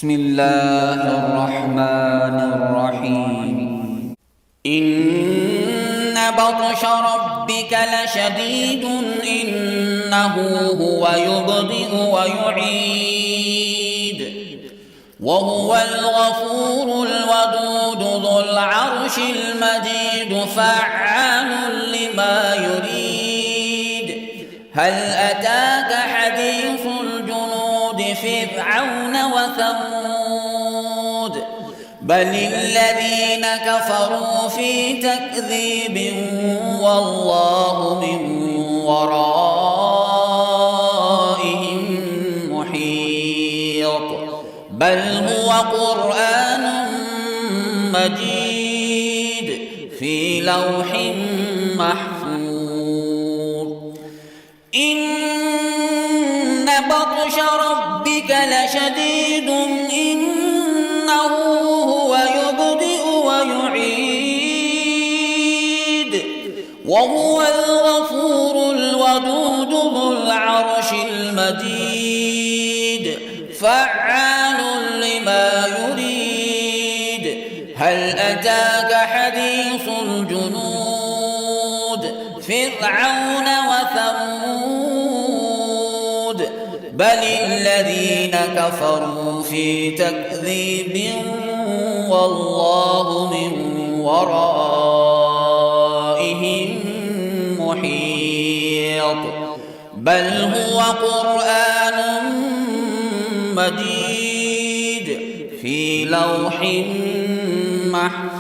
بسم الله الرحمن الرحيم. إن بطش ربك لشديد إنه هو يبدئ ويعيد وهو الغفور الودود ذو العرش المجيد فعال لما يريد. هل أتاك حديث الجنود فرعون وثمود بل الذين كفروا في تكذيب والله من ورائهم محيط. بل هو قرآن مجيد في لوح محفوظ. إن بطش ربك لشديد إنه هو يبدئ ويعيد وهو الغفور الودود ذو العرش المجيد فعال لما يريد. هل أتاك حديث الجنود فرعون وثمود بل الذين كفروا في تكذيب والله من ورائهم محيط. بل هو قرآن مجيد في لوح محفوظ.